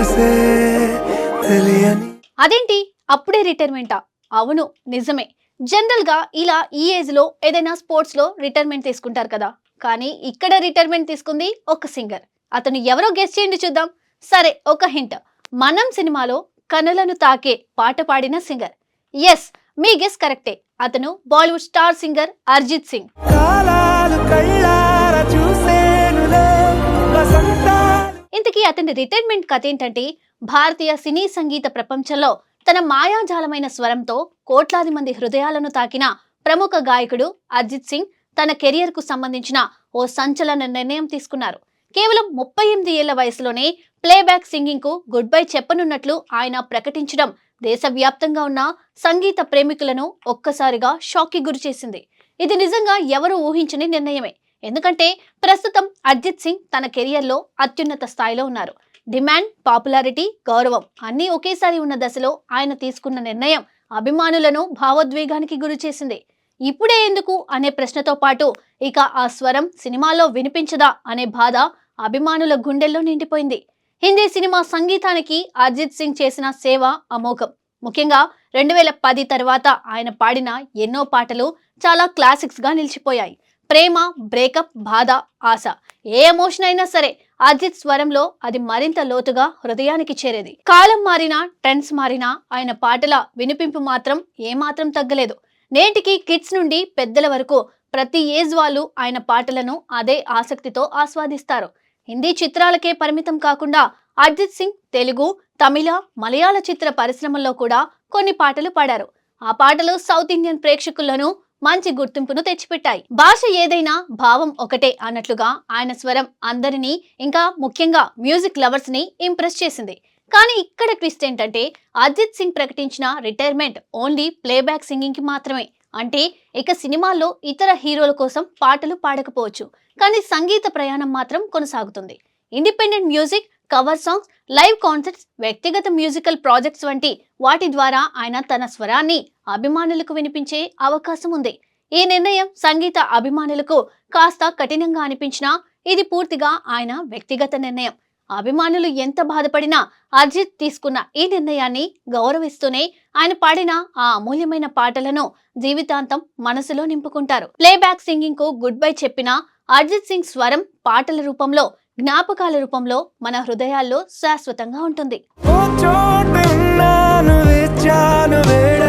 చూసే తెలియని. అదేంటి అప్పుడే రిటైర్మెంటా? అవును నిజమే. జనరల్ గా ఇలా ఈ ఏజ్ లో ఏదైనా స్పోర్ట్స్ లో రిటైర్మెంట్ తీసుకుంటారు కదా. కానీ ఇక్కడ రిటైర్మెంట్ తీసుకుంది ఒక సింగర్. అతను ఎవరో గెస్ చేయండి చూద్దాం. సరే ఒక హింట్. మనం సినిమాలో కనులను తాకే పాట పాడిన సింగర్. ఎస్, మీ గెస్ కరెక్టే. అతను బాలీవుడ్ స్టార్ సింగర్ అర్జిత్ సింగ్. కాలాలు కళ్ళారా చూసేనులే వసంతాలు. ఇంతకీ అతని రిటైర్మెంట్ కథ ఏంటంటే, భారతీయ సినీ సంగీత ప్రపంచంలో తన మాయాజాలమైన స్వరంతో కోట్లాది మంది హృదయాలను తాకిన ప్రముఖ గాయకుడు అర్జిత్ సింగ్ తన కెరియర్ కు సంబంధించిన ఓ సంచలన నిర్ణయం తీసుకున్నారు. కేవలం 38 ఏళ్ల వయసులోనే ప్లేబ్యాక్ సింగింగ్ కు గుడ్ బై చెప్పనున్నట్లు ఆయన ప్రకటించడం దేశవ్యాప్తంగా ఉన్న సంగీత ప్రేమికులను ఒక్కసారిగా షాక్ కి గురి చేసింది. ఇది నిజంగా ఎవరు ఊహించని నిర్ణయమే. ఎందుకంటే ప్రస్తుతం అర్జిత్ సింగ్ తన కెరియర్ లో అత్యున్నత స్థాయిలో ఉన్నారు. డిమాండ్, పాపులారిటీ, గౌరవం అన్నీ ఒకేసారి ఉన్న దశలో ఆయన తీసుకున్న నిర్ణయం అభిమానులను భావోద్వేగానికి గురి చేసింది. ఇప్పుడే ఎందుకు అనే ప్రశ్నతో పాటు ఇక ఆ స్వరం సినిమాలో వినిపించదా అనే బాధ అభిమానుల గుండెల్లో నిండిపోయింది. హిందీ సినిమా సంగీతానికి అర్జిత్ సింగ్ చేసిన సేవ అమోఘం. ముఖ్యంగా 2010 తర్వాత ఆయన పాడిన ఎన్నో పాటలు చాలా క్లాసిక్స్ గా నిలిచిపోయాయి. ప్రేమ, బ్రేకప్, బాధ, ఆశ, ఏ ఎమోషన్ అయినా సరే అర్జిత్ స్వరంలో అది మరింత లోతుగా హృదయానికి చేరేది. కాలం మారినా, ట్రెండ్స్ మారినా ఆయన పాటల వినిపింపు మాత్రం ఏమాత్రం తగ్గలేదు. నేటికి కిడ్స్ నుండి పెద్దల వరకు ప్రతి ఏజ్ వాళ్ళు ఆయన పాటలను అదే ఆసక్తితో ఆస్వాదిస్తారు. హిందీ చిత్రాలకే పరిమితం కాకుండా అర్జిత్ సింగ్ తెలుగు, తమిళ, మలయాళ చిత్ర పరిశ్రమల్లో కూడా కొన్ని పాటలు పాడారు. ఆ పాటలు సౌత్ ఇండియన్ ప్రేక్షకులను మంచి గుర్తింపును తెచ్చిపెట్టాయి. భాష ఏదైనా భావం ఒకటే అన్నట్లుగా ఆయన స్వరం అందరినీ, ఇంకా ముఖ్యంగా మ్యూజిక్ లవర్స్ ని ఇంప్రెస్ చేసింది. కానీ ఇక్కడ ట్విస్ట్ ఏంటంటే, అర్జిత్ సింగ్ ప్రకటించిన రిటైర్మెంట్ ఓన్లీ ప్లేబ్యాక్ సింగింగ్ కి మాత్రమే. అంటే ఇక సినిమాల్లో ఇతర హీరోల కోసం పాటలు పాడకపోవచ్చు, కానీ సంగీత ప్రయాణం మాత్రం కొనసాగుతుంది. Independent music, cover songs, live concerts, వ్యక్తిగత మ్యూజికల్ ప్రాజెక్ట్స్ వంటి వాటి ద్వారా ఆయన తన స్వరాన్ని అభిమానులకు వినిపించే అవకాశం ఉంది. ఈ నిర్ణయం సంగీత అభిమానులకు కాస్త కఠినంగా అనిపించినా ఇది పూర్తిగా ఆయన వ్యక్తిగత నిర్ణయం. అభిమానులు ఎంత బాధపడినా అర్జిత్ తీసుకున్న ఈ నిర్ణయాన్ని గౌరవిస్తూనే ఆయన పాడిన ఆ అమూల్యమైన పాటలను జీవితాంతం మనసులో నింపుకుంటారు. ప్లేబ్యాక్ సింగింగ్ కు గుడ్ బై చెప్పిన అర్జిత్ సింగ్ స్వరం పాటల రూపంలో, జ్ఞాపకాల రూపంలో మన హృదయాల్లో శాశ్వతంగా ఉంటుంది. ఓ చోటున్నాను వేచాను వేళ